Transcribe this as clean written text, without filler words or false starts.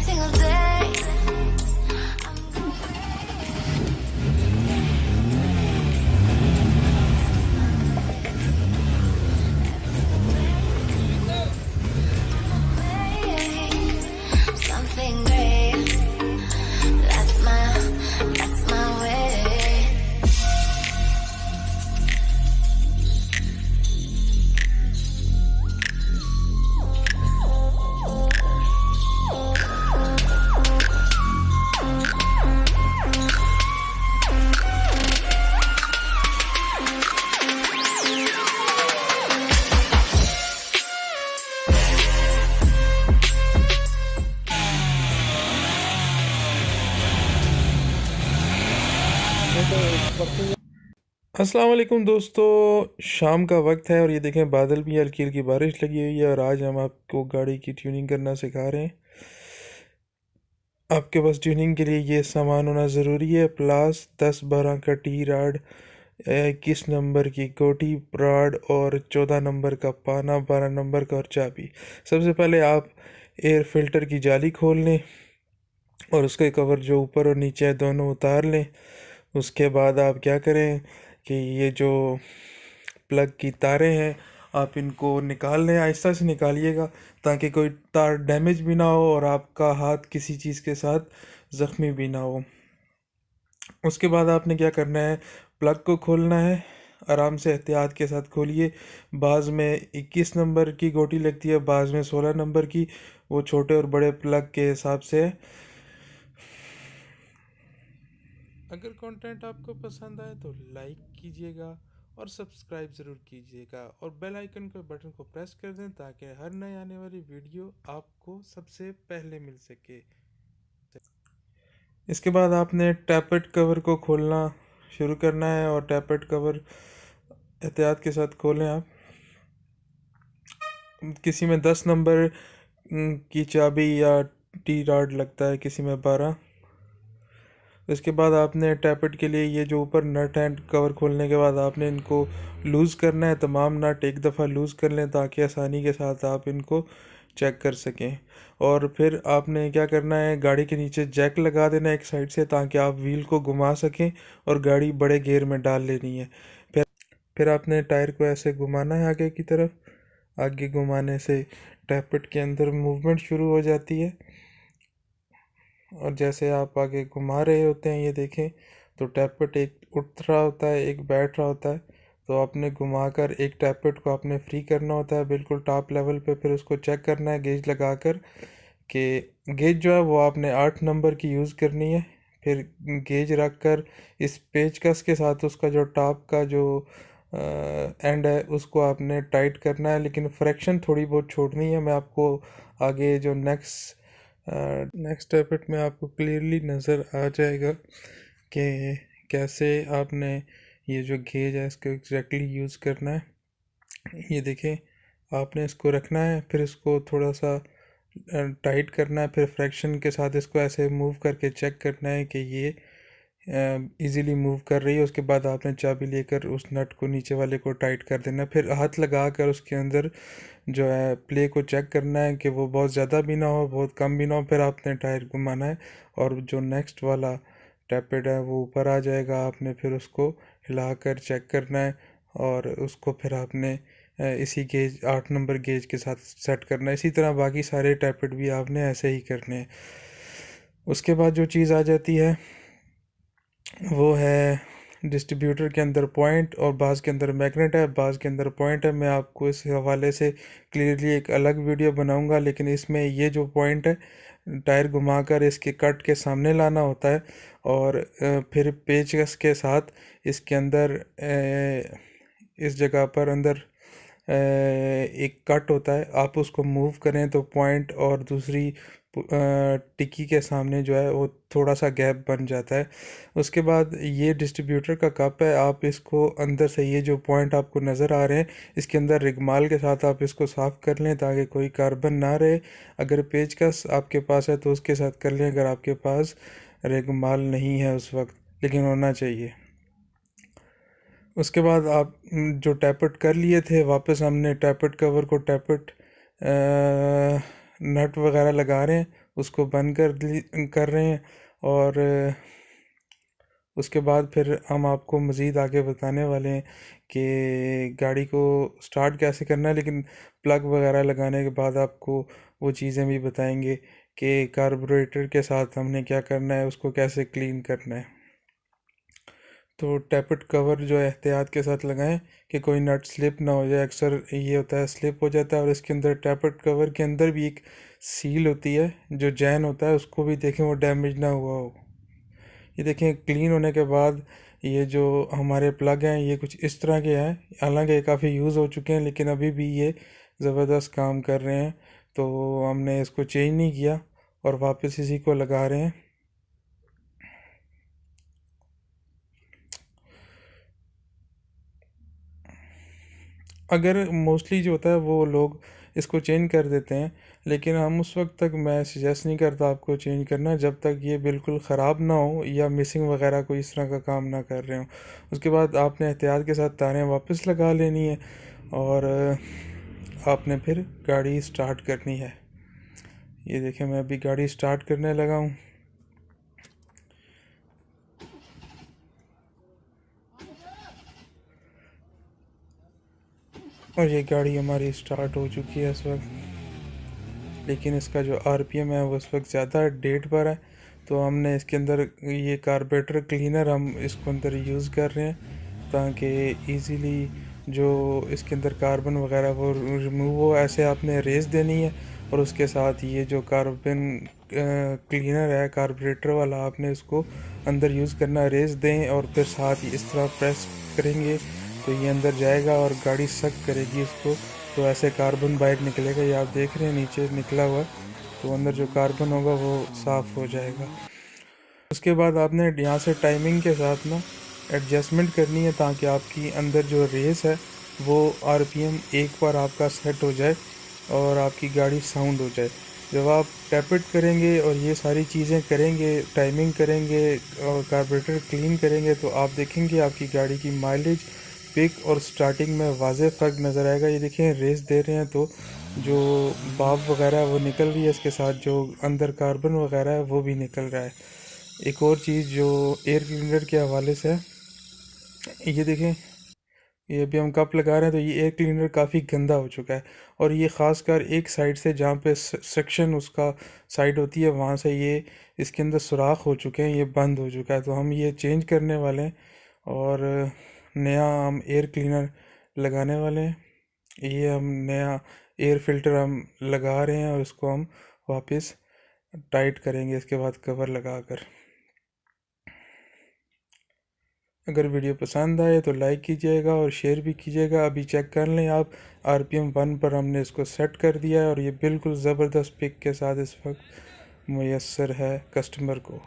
single day. Something great. That's my way. अस्सलाम वालेकुम दोस्तों। शाम का वक्त है और ये देखें बादल भी हल्की हल्की बारिश लगी हुई है और आज हम आपको गाड़ी की ट्यूनिंग करना सिखा रहे हैं। आपके पास ट्यूनिंग के लिए ये सामान होना ज़रूरी है। प्लास 10-12 का टी राड, 21 नंबर की गोटी राड और 14 नंबर का पाना, 12 नंबर का और चाबी। सबसे पहले आप एयर फिल्टर की जाली खोल लें और उसके कवर जो ऊपर और नीचे है दोनों उतार लें। उसके बाद आप क्या करें कि ये जो प्लग की तारें हैं आप इनको निकाल लें, आहिस्ता से निकालिएगा ताकि कोई तार डैमेज भी ना हो और आपका हाथ किसी चीज़ के साथ ज़ख्मी भी ना हो। उसके बाद आपने क्या करना है, प्लग को खोलना है, आराम से एहतियात के साथ खोलिए। बाज़ में 21 नंबर की गोटी लगती है, बाज़ में 16 नंबर की, वो छोटे और बड़े प्लग के हिसाब से है। अगर कंटेंट आपको पसंद आए तो लाइक कीजिएगा और सब्सक्राइब ज़रूर कीजिएगा और बेल आइकन के बटन को प्रेस कर दें ताकि हर नई आने वाली वीडियो आपको सबसे पहले मिल सके। इसके बाद आपने टैपेट कवर को खोलना शुरू करना है और टैपेट कवर एहतियात के साथ खोलें। आप किसी में 10 नंबर की चाबी या टी राड लगता है, किसी में 12। इसके बाद आपने टैपेट के लिए ये जो ऊपर नट हैं, कवर खोलने के बाद आपने इनको लूज़ करना है। तमाम नट एक दफ़ा लूज़ कर लें ताकि आसानी के साथ आप इनको चेक कर सकें। और फिर आपने क्या करना है, गाड़ी के नीचे जैक लगा देना एक साइड से ताकि आप व्हील को घुमा सकें और गाड़ी बड़े गियर में डाल लेनी है। फिर आपने टायर को ऐसे घुमाना है आगे की तरफ। आगे घुमाने से टैपेट के अंदर मूवमेंट शुरू हो जाती है और जैसे आप आगे घुमा रहे होते हैं ये देखें तो टैपेट एक उठ रहा होता है, एक बैठ रहा होता है। तो आपने घुमाकर एक टैपेट को आपने फ्री करना होता है बिल्कुल टॉप लेवल पे, फिर उसको चेक करना है गेज लगाकर कि गेज जो है वो आपने 8 नंबर की यूज़ करनी है। फिर गेज रख कर इस पेचकस के साथ उसका जो टॉप का जो एंड है उसको आपने टाइट करना है, लेकिन फ्रैक्शन थोड़ी बहुत छोड़नी है। मैं आपको आगे जो नेक्स्ट टैपेट में आपको क्लियरली नज़र आ जाएगा कि कैसे आपने ये जो गेज है इसको एग्जैक्टली यूज़ करना है। ये देखें, आपने इसको रखना है, फिर इसको थोड़ा सा टाइट करना है, फिर फ्रैक्शन के साथ इसको ऐसे मूव करके चेक करना है कि ये इजीली मूव कर रही है। उसके बाद आपने चाबी लेकर उस नट को नीचे वाले को टाइट कर देना है, फिर हाथ लगा कर उसके अंदर जो है प्ले को चेक करना है कि वो बहुत ज़्यादा भी ना हो बहुत कम भी ना हो। फिर आपने टायर घुमाना है और जो नेक्स्ट वाला टैपेड है वो ऊपर आ जाएगा। आपने फिर उसको हिला कर चेक करना है और उसको फिर आपने इसी गेज 8 नंबर गेज के साथ सेट करना है। इसी तरह बाकी सारे टैपेड भी आपने ऐसे ही करने हैं। उसके बाद जो चीज़ आ जाती है वो है डिस्ट्रीब्यूटर के अंदर पॉइंट और बाज़ के अंदर मैग्नेट है, बाज़ के अंदर पॉइंट है। मैं आपको इस हवाले से क्लियरली एक अलग वीडियो बनाऊंगा, लेकिन इसमें ये जो पॉइंट है टायर घुमाकर इसके कट के सामने लाना होता है और फिर पेचकस के साथ इसके अंदर इस जगह पर अंदर एक कट होता है, आप उसको मूव करें तो पॉइंट और दूसरी टिक्की के सामने जो है वो थोड़ा सा गैप बन जाता है। उसके बाद ये डिस्ट्रीब्यूटर का कप है, आप इसको अंदर से ये जो पॉइंट आपको नज़र आ रहे हैं इसके अंदर रिगमाल के साथ आप इसको साफ़ कर लें ताकि कोई कार्बन ना रहे। अगर पेचकस आपके पास है तो उसके साथ कर लें, अगर आपके पास रिगमाल नहीं है उस वक्त, लेकिन होना चाहिए। उसके बाद आप जो टैपेट कर लिए थे वापस हमने टैपेट कवर को टैपेट नट वगैरह लगा रहे हैं उसको बंद कर रहे हैं। और उसके बाद फिर हम आपको मज़ीद आगे बताने वाले हैं कि गाड़ी को स्टार्ट कैसे करना है, लेकिन प्लग वगैरह लगाने के बाद आपको वो चीज़ें भी बताएंगे कि कार्बोरेटर के साथ हमने क्या करना है, उसको कैसे क्लीन करना है। तो टैपेट कवर जो है एहतियात के साथ लगाएं कि कोई नट स्लिप ना हो जाए। अक्सर ये होता है स्लिप हो जाता है। और इसके अंदर टैपेट कवर के अंदर भी एक सील होती है जो जैन होता है, उसको भी देखें वो डैमेज ना हुआ हो। ये देखें क्लीन होने के बाद ये जो हमारे प्लग हैं ये कुछ इस तरह के हैं। हालांकि ये काफ़ी यूज़ हो चुके हैं लेकिन अभी भी ये ज़बरदस्त काम कर रहे हैं। तो हमने इसको चेंज नहीं किया और वापस इसी को लगा रहे हैं। अगर मोस्टली जो होता है वो लोग इसको चेंज कर देते हैं, लेकिन हम उस वक्त तक मैं सजेस्ट नहीं करता आपको चेंज करना जब तक ये बिल्कुल ख़राब ना हो या मिसिंग वगैरह कोई इस तरह का काम ना कर रहे हो। उसके बाद आपने एहतियात के साथ तारें वापस लगा लेनी है और आपने फिर गाड़ी स्टार्ट करनी है। ये देखें मैं अभी गाड़ी स्टार्ट करने लगा हूँ। और ये गाड़ी हमारी स्टार्ट हो चुकी है इस वक्त, लेकिन इसका जो आरपीएम है वो इस वक्त ज़्यादा डेट पर है। तो हमने इसके अंदर ये कार्बोरेटर क्लीनर हम इसको अंदर यूज़ कर रहे हैं ताकि इजीली जो इसके अंदर कार्बन वगैरह वो रिमूव हो। ऐसे आपने रेस देनी है और उसके साथ ये जो कार्बन क्लीनर है कार्बोरेटर वाला आपने इसको अंदर यूज़ करना। रेस दें और फिर साथ ही इस तरह प्रेस करेंगे तो ये अंदर जाएगा और गाड़ी सक करेगी इसको। तो ऐसे कार्बन बाहर निकलेगा, ये आप देख रहे हैं नीचे निकला हुआ। तो अंदर जो कार्बन होगा वो साफ़ हो जाएगा। उसके बाद आपने यहाँ से टाइमिंग के साथ ना एडजस्टमेंट करनी है ताकि आपकी अंदर जो रेस है वो आरपीएम एक बार आपका सेट हो जाए और आपकी गाड़ी साउंड हो जाए। जब आप टैप इट करेंगे और ये सारी चीज़ें करेंगे, टाइमिंग करेंगे और कार्बोरेटर क्लीन करेंगे, तो आप देखेंगे आपकी गाड़ी की माइलेज, पिक और स्टार्टिंग में वाज़ेह फ़र्क नज़र आएगा। ये देखें रेस दे रहे हैं तो जो भाप वगैरह है वो निकल रही है, इसके साथ जो अंदर कार्बन वगैरह है वो भी निकल रहा है। एक और चीज़ जो एयर क्लीनर के हवाले से है, ये देखें ये अभी हम कप लगा रहे हैं तो ये एयर क्लीनर काफ़ी गंदा हो चुका है। और ये ख़ासकर एक साइड से जहाँ पे सेक्शन उसका साइड होती है वहाँ से ये इसके अंदर सुराख हो चुके हैं, ये बंद हो चुका है। तो हम ये चेंज करने वाले हैं और नया हम एयर क्लीनर लगाने वाले हैं। ये हम नया एयर फिल्टर हम लगा रहे हैं और इसको हम वापस टाइट करेंगे इसके बाद कवर लगा कर। अगर वीडियो पसंद आए तो लाइक कीजिएगा और शेयर भी कीजिएगा। अभी चेक कर लें आप, आरपीएम 1 पर हमने इसको सेट कर दिया है और ये बिल्कुल ज़बरदस्त पिक के साथ इस वक्त मुयस्सर है कस्टमर को।